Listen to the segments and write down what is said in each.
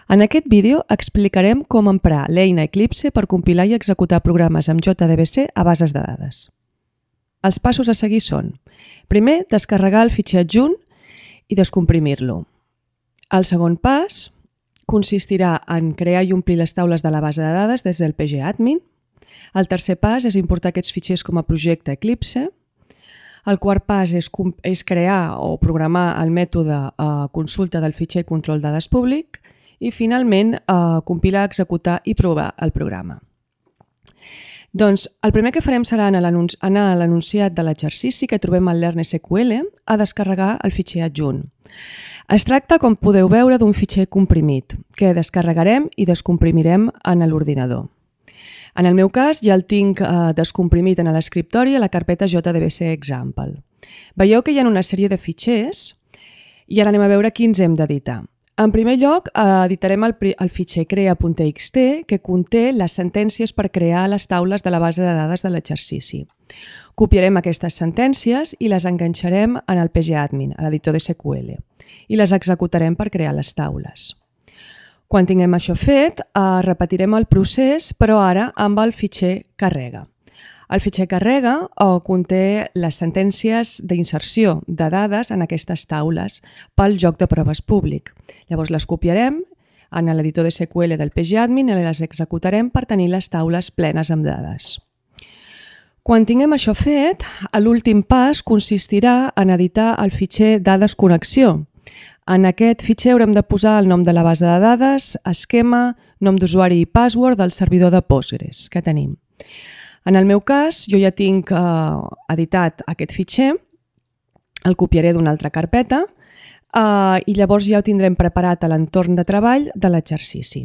En aquest vídeo explicarem com emprar l'eina Eclipse per compilar i executar programes amb JDBC a bases de dades. Els passos a seguir són: primer, descarregar el fitxer adjunt i descomprimir-lo. El segon pas consistirà en crear i omplir les taules de la base de dades des del pgadmin. El tercer pas és importar aquests fitxers com a projecte Eclipse. El quart pas és crear o programar el mètode consulta del fitxer control dades públic i finalment compilar, executar i provar el programa. Doncs el primer que farem serà anar a l'enunciat de l'exercici que trobem al Learn SQL a descarregar el fitxer adjunt. Es tracta, com podeu veure, d'un fitxer comprimit que descarregarem i descomprimirem en l'ordinador. En el meu cas ja el tinc descomprimit en l'escriptori a la carpeta JDBC Example. Veieu que hi ha una sèrie de fitxers i ara anem a veure quins hem d'editar. En primer lloc, editarem el fitxer crea.txt que conté les sentències per crear les taules de la base de dades de l'exercici. Copiarem aquestes sentències i les enganxarem en el pgadmin, a l'editor de SQL, i les executarem per crear les taules. Quan tinguem això fet, repetirem el procés, però ara amb el fitxer carrega. El fitxer carrega conté les sentències d'inserció de dades en aquestes taules pel joc de proves públic. Llavors les copiarem en l'editor de SQL del pgadmin i les executarem per tenir les taules plenes amb dades. Quan tinguem això fet, l'últim pas consistirà en editar el fitxer dades connexió. En aquest fitxer haurem de posar el nom de la base de dades, esquema, nom d'usuari i password del servidor de Postgres que tenim. En el meu cas, jo ja tinc editat aquest fitxer, el copiaré d'una altra carpeta i llavors ja ho tindrem preparat a l'entorn de treball de l'exercici.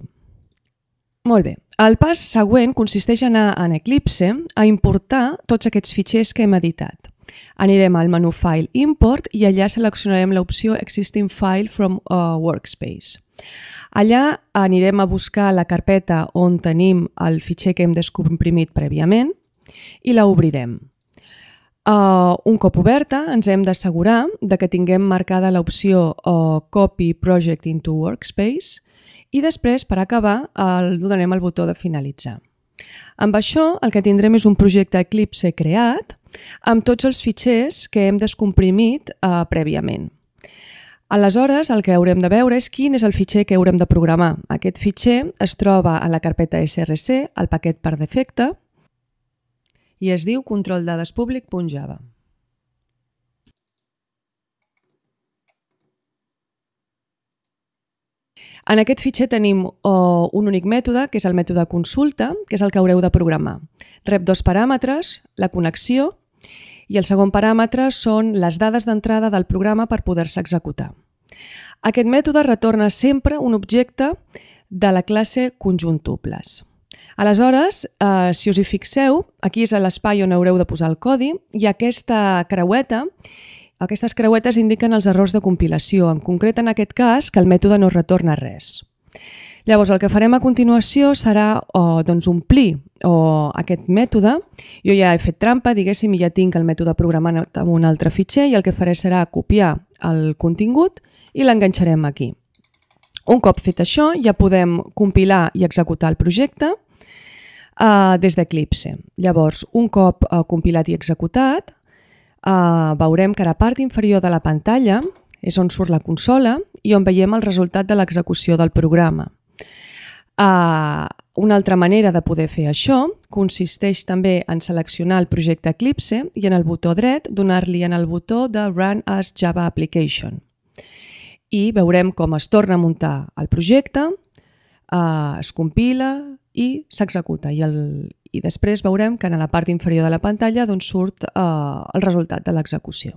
Molt bé, el pas següent consisteix en anar en Eclipse a importar tots aquests fitxers que hem editat. Anirem al menú File Import i allà seleccionarem l'opció Existing File from Workspace. Allà anirem a buscar la carpeta on tenim el fitxer que hem descomprimit prèviament i la obrirem. Un cop oberta ens hem d'assegurar que tinguem marcada l'opció Copy Project into Workspace i després, per acabar, donem el botó de finalitzar. Amb això el que tindrem és un projecte Eclipse creat amb tots els fitxers que hem descomprimit prèviament. Aleshores, el que haurem de veure és quin és el fitxer que haurem de programar. Aquest fitxer es troba en la carpeta src, el paquet per defecte, i es diu controldadespublic.java. En aquest fitxer tenim un únic mètode, que és el mètode consulta, que és el que haureu de programar. Rep dos paràmetres, la connexió, i el segon paràmetre són les dades d'entrada del programa per poder-se executar. Aquest mètode retorna sempre un objecte de la classe conjuntubles. Aleshores, si us hi fixeu, aquí és l'espai on haureu de posar el codi i aquesta creueta, aquestes creuetes indiquen els errors de compilació, en concret en aquest cas que el mètode no retorna res. Llavors el que farem a continuació serà omplir aquest mètode. Jo ja he fet trampa, diguéssim, i ja tinc el mètode programat amb un altre fitxer i el que faré serà copiar el contingut i l'enganxarem aquí. Un cop fet això ja podem compilar i executar el projecte des d'Eclipse. Llavors, un cop compilat i executat, veurem que a la part inferior de la pantalla és on surt la consola i on veiem el resultat de l'execució del programa. Una altra manera de poder fer això consisteix també en seleccionar el projecte Eclipse i en el botó dret donar-li en el botó de Run as Java Application. I veurem com es torna a muntar el projecte, es compila i s'executa. I després veurem que en la part inferior de la pantalla surt el resultat de l'execució.